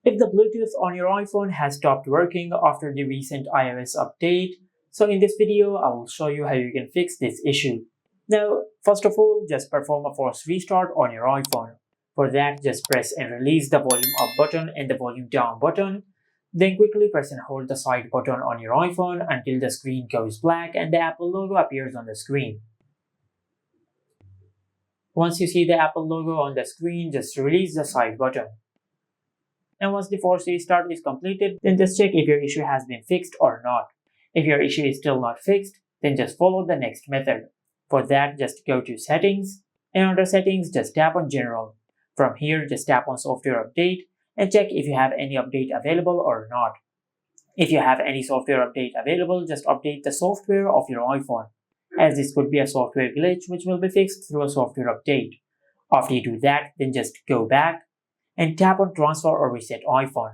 If the Bluetooth on your iPhone has stopped working after the recent iOS update, so in this video I will show you how you can fix this issue. Now, first of all, just perform a force restart on your iPhone. For that, just press and release the volume up button and the volume down button. Then quickly press and hold the side button on your iPhone until the screen goes black and the Apple logo appears on the screen. Once you see the Apple logo on the screen, just release the side button. And once the force restart is completed, then just check if your issue has been fixed or not. If your issue is still not fixed, then just follow the next method. For that, just go to Settings, and under Settings, just tap on General. From here, just tap on Software Update and check if you have any update available or not. If you have any software update available, just update the software of your iPhone, as this could be a software glitch which will be fixed through a software update. After you do that, then just go back and tap on Transfer or Reset iPhone.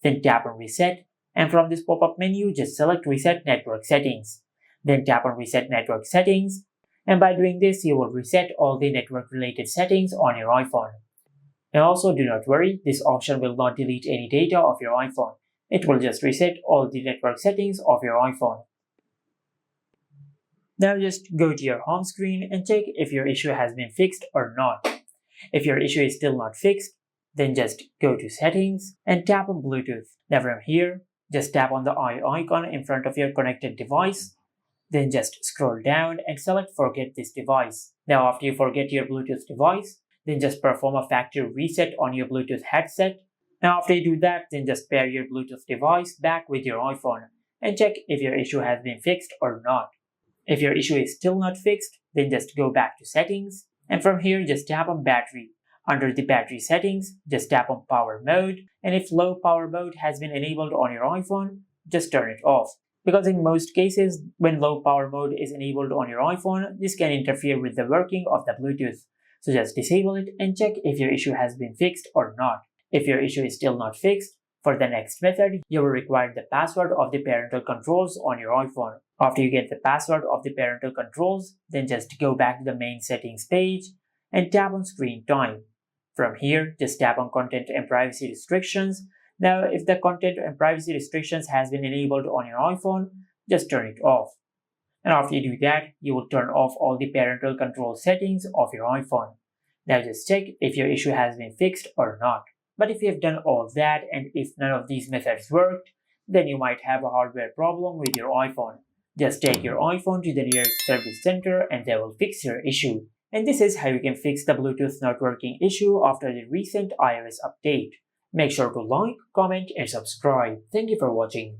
Then tap on Reset, and from this pop-up menu, just select Reset Network Settings. Then tap on Reset Network Settings, and by doing this, you will reset all the network-related settings on your iPhone. And also, do not worry, this option will not delete any data of your iPhone. It will just reset all the network settings of your iPhone. Now just go to your home screen and check if your issue has been fixed or not. If your issue is still not fixed, then just go to Settings and tap on Bluetooth. Now from here, just tap on the eye icon in front of your connected device. Then just scroll down and select Forget this device. Now after you forget your Bluetooth device, then just perform a factory reset on your Bluetooth headset. Now after you do that, then just pair your Bluetooth device back with your iPhone and check if your issue has been fixed or not. If your issue is still not fixed, then just go back to Settings, and from here just tap on Battery. Under the battery settings, just tap on Power Mode, and if Low Power Mode has been enabled on your iPhone, just turn it off. Because in most cases, when Low Power Mode is enabled on your iPhone, this can interfere with the working of the Bluetooth. So just disable it and check if your issue has been fixed or not. If your issue is still not fixed, for the next method, you will require the password of the parental controls on your iPhone. After you get the password of the parental controls, then just go back to the main settings page and tap on Screen Time. From here, just tap on Content and Privacy Restrictions. Now, if the content and privacy restrictions has been enabled on your iPhone, just turn it off. And after you do that, you will turn off all the parental control settings of your iPhone. Now just check if your issue has been fixed or not. But if you have done all that and if none of these methods worked, then you might have a hardware problem with your iPhone. Just take your iPhone to the nearest service center and they will fix your issue. And this is how you can fix the Bluetooth not working issue after the recent iOS update. Make sure to like, comment, and subscribe. Thank you for watching.